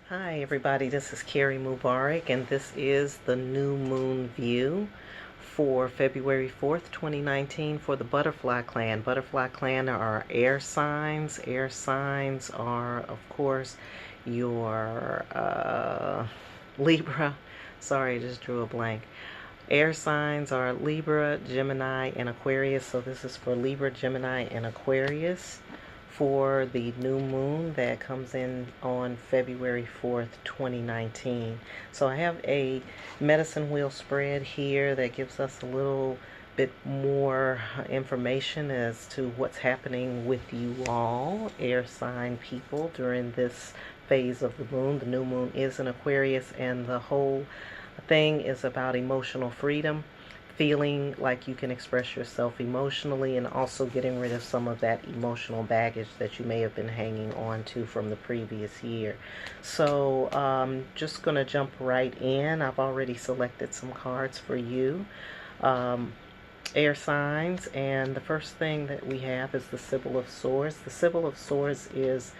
Hi everybody, this is Carrie Mubarak and this is the new moon view for February 4th, 2019 for the Butterfly Clan. Butterfly Clan are air signs. Air signs are, of course, your Libra. Sorry, I just drew a blank. Air signs are Libra, Gemini, and Aquarius. So this is for Libra, Gemini, and Aquarius for the new moon that comes in on February 4th, 2019. So I have a medicine wheel spread here that gives us a little bit more information as to what's happening with you all, air sign people, during this phase of the moon. The new moon is in Aquarius, and the whole thing is about emotional freedom, feeling like you can express yourself emotionally, and also getting rid of some of that emotional baggage that you may have been hanging on to from the previous year. So just going to jump right in. I've already selected some cards for you. Air signs, and the first thing that we have is the Sybil of Swords. The Sybil of Swords is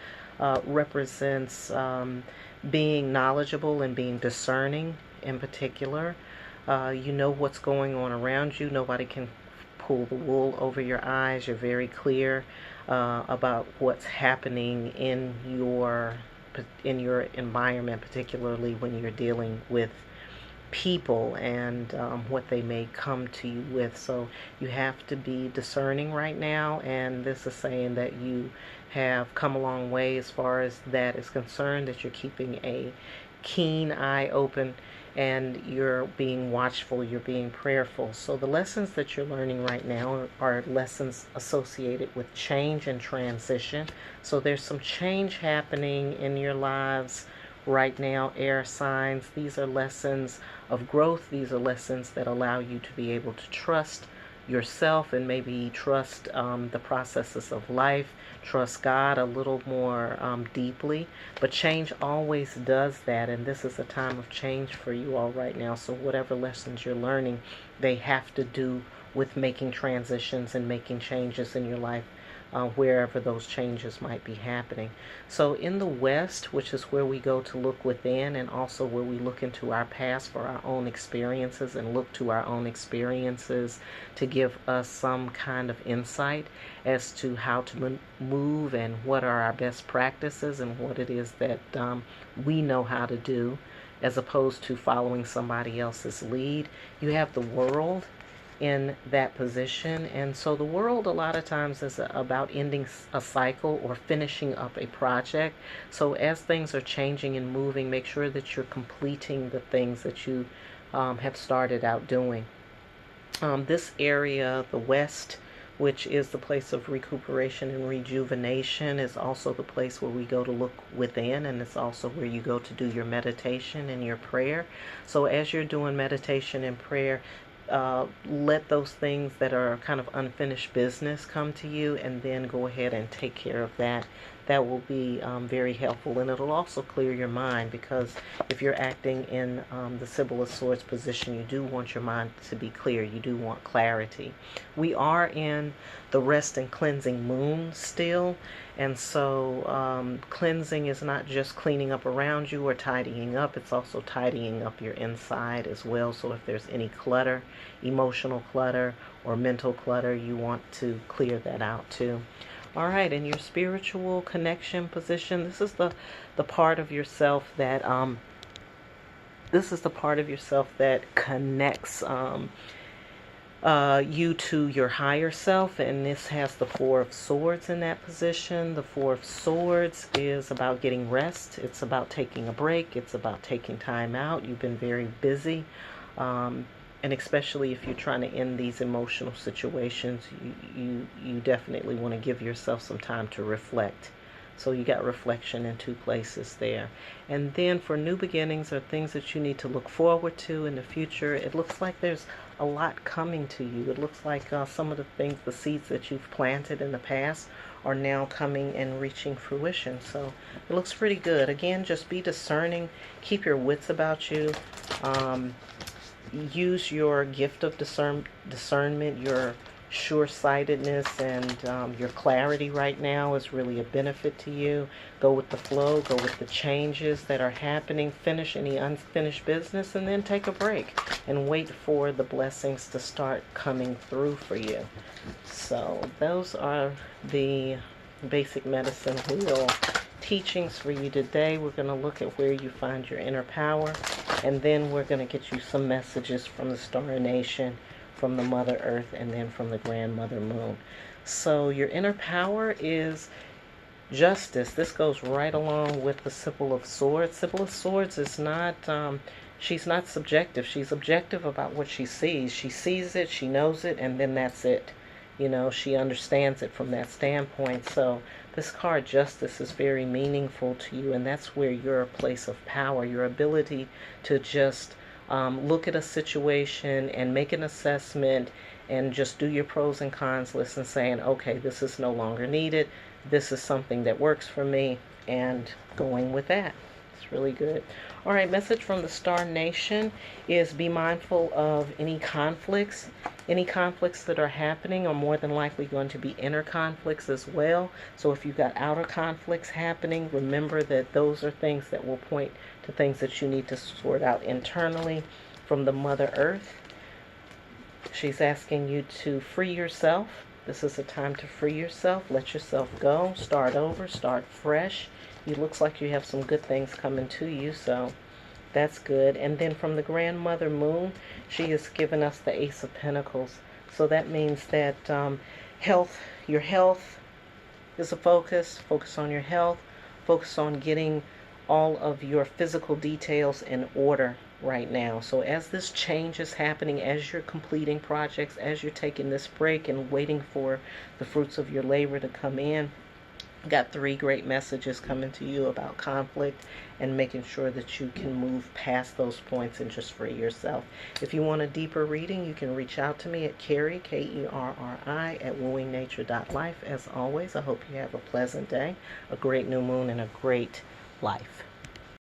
represents being knowledgeable and being discerning in particular. You know what's going on around you. Nobody can pull the wool over your eyes. You're very clear about what's happening in your environment, particularly when you're dealing with people and what they may come to you with. So you have to be discerning right now, and this is saying that you have come a long way as far as that is concerned, that you're keeping a keen eye open and you're being watchful, you're being prayerful. So the lessons that you're learning right now are lessons associated with change and transition. So there's some change happening in your lives right now, air signs. These are lessons of growth. These are lessons that allow you to be able to trust yourself and maybe trust the processes of life, trust God a little more deeply. But change always does that, and this is a time of change for you all right now. So whatever lessons you're learning, they have to do with making transitions and making changes in your life, wherever those changes might be happening. So in the West, which is where we go to look within, and also where we look into our past for our own experiences and look to our own experiences to give us some kind of insight as to how to move and what are our best practices and what it is that we know how to do, as opposed to following somebody else's lead. You have the world in that position. And so the world a lot of times is about ending a cycle or finishing up a project. So as things are changing and moving, make sure that you're completing the things that you have started out doing. This area, the West, which is the place of recuperation and rejuvenation, is also the place where we go to look within, and it's also where you go to do your meditation and your prayer. So as you're doing meditation and prayer, let those things that are kind of unfinished business come to you, and then go ahead and take care of that. That will be very helpful, and it'll also clear your mind, because if you're acting in the Sybil of Swords position, you do want your mind to be clear. You do want clarity. We are in the rest and cleansing moon still, and so cleansing is not just cleaning up around you or tidying up. It's also tidying up your inside as well. So if there's any clutter, emotional clutter or mental clutter, you want to clear that out too. All right, in your spiritual connection position, this is the part of yourself that connects you to your higher self, and this has the Four of Swords in that position. The Four of Swords is about getting rest. It's about taking a break. It's about taking time out. You've been very busy. And especially if you're trying to end these emotional situations, you definitely want to give yourself some time to reflect. So you got reflection in two places there. And then for new beginnings or things that you need to look forward to in the future, it looks like there's a lot coming to you. It looks like some of the things, the seeds that you've planted in the past, are now coming and reaching fruition. So it looks pretty good. Again, just be discerning. Keep your wits about you. Use your gift of discernment, your sure-sightedness and your clarity right now is really a benefit to you. Go with the flow, go with the changes that are happening, finish any unfinished business, and then take a break and wait for the blessings to start coming through for you. So those are the basic medicine wheel teachings for you today. We're going to look at where you find your inner power, and then we're going to get you some messages from the Star Nation, from the Mother Earth, and then from the Grandmother Moon. So your inner power is justice. This goes right along with the Sibyl of Swords. Sibyl of Swords is not, she's not subjective. She's objective about what she sees. She sees it, she knows it, and then that's it. You know, she understands it from that standpoint. So this card, Justice, is very meaningful to you, and that's where your place of power, your ability to just look at a situation and make an assessment and just do your pros and cons list and saying, okay, this is no longer needed. This is something that works for me, and going with that. It's really good. All right, message from the Star Nation is be mindful of any conflicts. Any conflicts that are happening are more than likely going to be inner conflicts as well. So if you've got outer conflicts happening, remember that those are things that will point to things that you need to sort out internally. From the Mother Earth, she's asking you to free yourself. This is a time to free yourself, let yourself go, start over, start fresh. It looks like you have some good things coming to you, so that's good. And then from the Grandmother Moon, she has given us the Ace of Pentacles. So that means that your health is a focus. Focus on your health. Focus on getting all of your physical details in order right now. So as this change is happening, as you're completing projects, as you're taking this break and waiting for the fruits of your labor to come in, got 3 great messages coming to you about conflict and making sure that you can move past those points and just free yourself. If you want a deeper reading, you can reach out to me at Kerri, Kerri, at wooingnature.life. As always, I hope you have a pleasant day, a great new moon, and a great life.